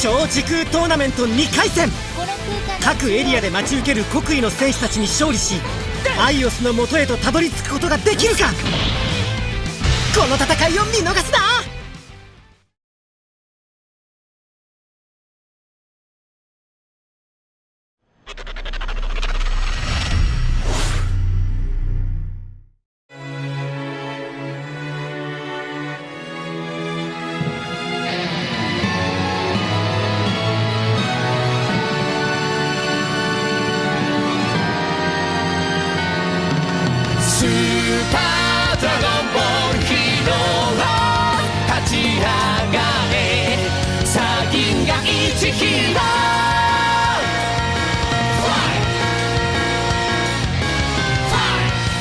超時空トーナメント2回戦、各エリアで待ち受ける国威の選手たちに勝利しアイオスの元へとたどり着くことができるか。この戦いを見逃すな。スーパードラゴンボールヒーロー立ち上がれ、サギンが一ヒーロー。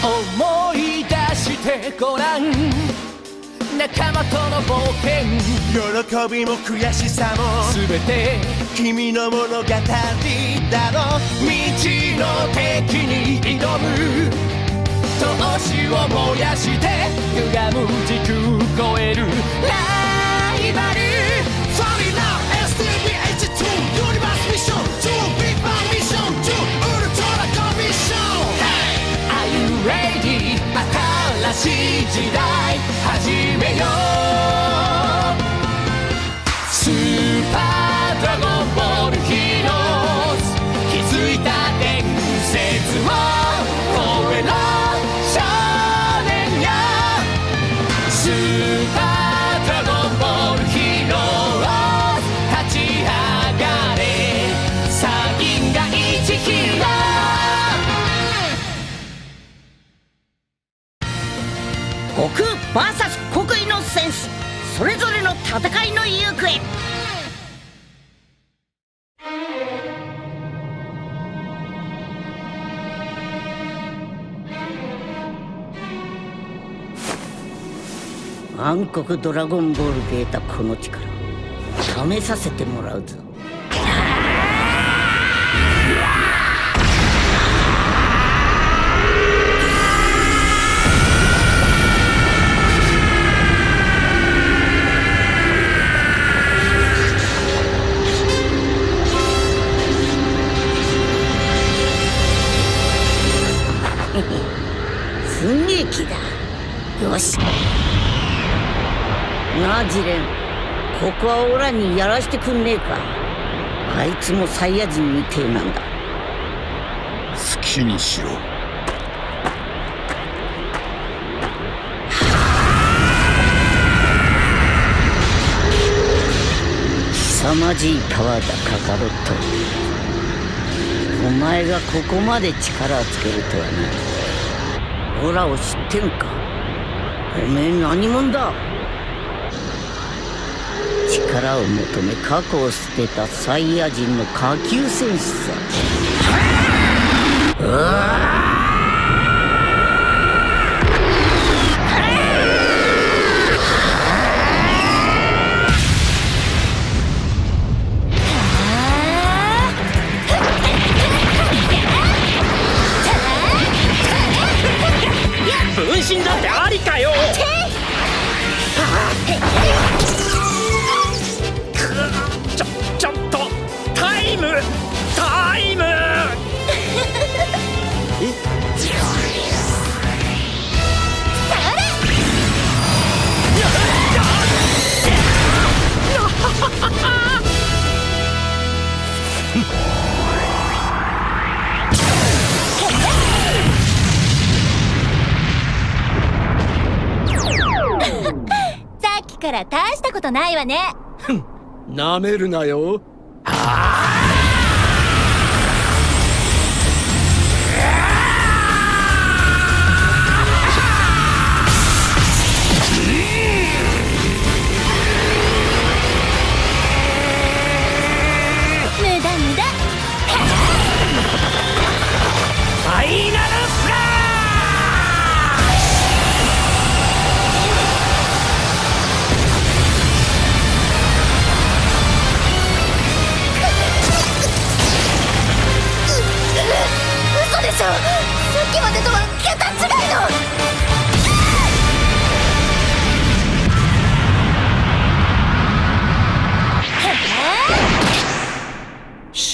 思い出してごらん、仲間との冒険、喜びも悔しさもすべて君の物語だろう。未知の敵に挑む、闘志を燃やして歪む時空超えるライバル。 Falling now STBH2 ユニバースミッション2ビッグバンミッション2ウルトラコンミッション。 Are you ready? 新しい時代始めよう。スーパードラゴンボールヒーローズ、気づいた伝説を超えろ少年よ。スーパードラゴンボールヒーローズ立ち上がれ、サギンが一ヒーロー。悟空 VS 国威の戦士、それぞれの戦いの行方。暗黒ドラゴンボールで得たこの力、試させてもらうぞ。寸劇だ。よしなあジレン、ここはオラにやらしてくんねえか。あいつもサイヤ人みてえなんだ。好きにしろ。凄まじいパワーだカカロット。お前がここまで力をつけるとはな。オラを知ってんか。おめえ何者だ。力を求め過去を捨てたサイヤ人の下級戦士さ。うわ分身だってありかよ。ちょっとタイムさっきから大したことないわね。なめるなよ。無駄無駄。ファイナルスラー。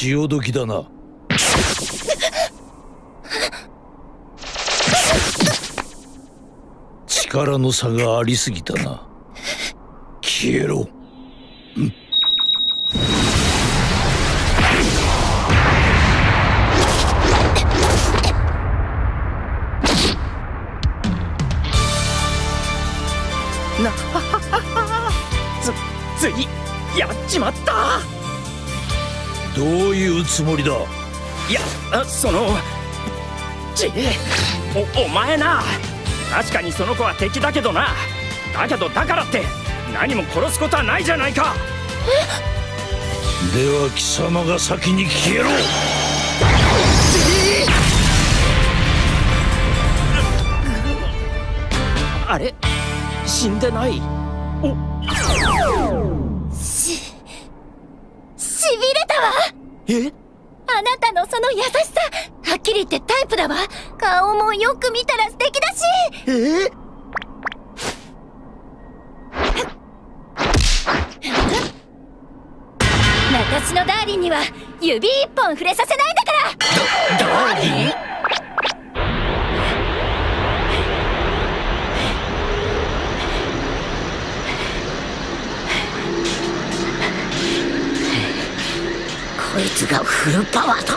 潮時だな。力の差がありすぎたな。消えろ。ついやっちまった。どういうつもりだ。いやお前な、確かにその子は敵だけどな。だけどだからって何も殺すことはないじゃないか。では貴様が先に消えろ。あれ、死んでない。しびれたわ。え？あなたのその優しさ、はっきり言ってタイプだわ。顔もよく見たら素敵だし。私のダーリンには指一本触れさせないんだから。ダーリン？こいつがフルパワーだ。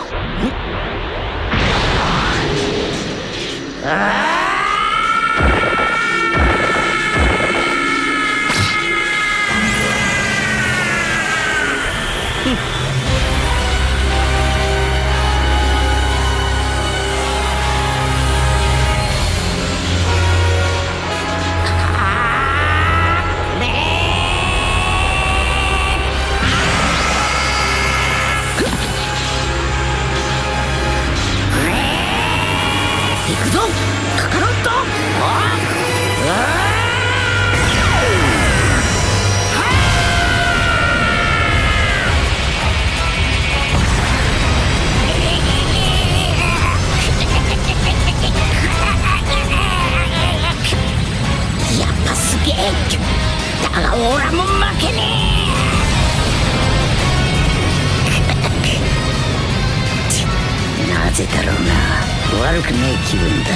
だがオラも負けねえ。なぜだろうな。悪くねえ気分だ。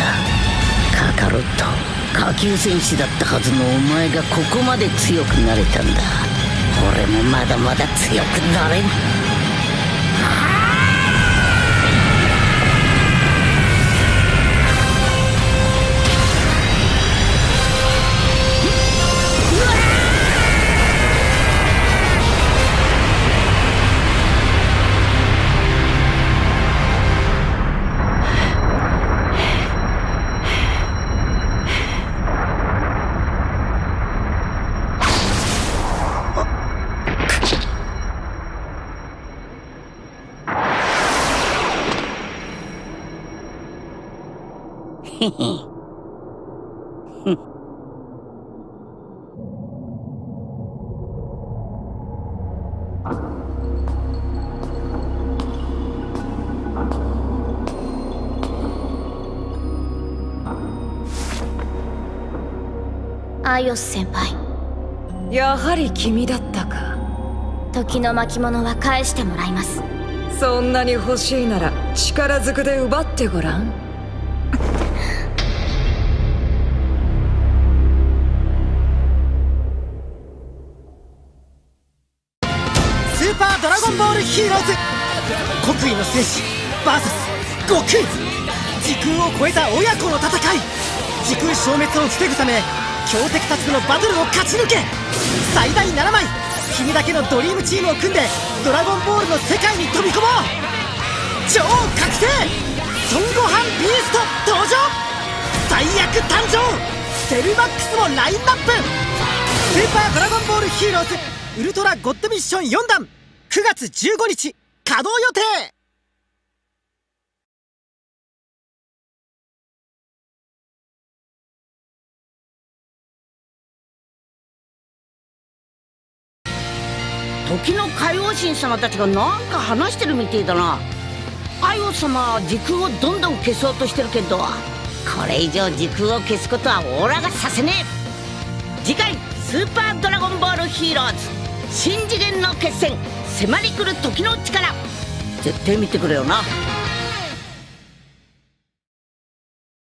カカロット、下級戦士だったはずのお前がここまで強くなれたんだ。俺もまだまだ強くなれる。アイオス先輩、やはり君だったか。時の巻物は返してもらいます。そんなに欲しいなら力ずくで奪ってごらん。スーパードラゴンボールヒーローズ、国威の戦士 VS 悟空。時空を超えた親子の戦い。時空消滅を防ぐため強敵たちとのバトルを勝ち抜け。最大7枚君だけのドリームチームを組んでドラゴンボールの世界に飛び込もう。超覚醒孫悟飯ビースト登場。最悪誕生セルマックスもラインナップ。スーパードラゴンボールヒーローズウルトラゴッドミッション4弾、9月15日稼働予定。時の海王神様たちがなんか話してるみてえだな。アイオス様は時空をどんどん消そうとしてるけど、これ以上時空を消すことはオーラがさせねえ。次回スーパードラゴンボールヒーローズ新次元の決戦、迫り来る時の力。絶対見てくれよな。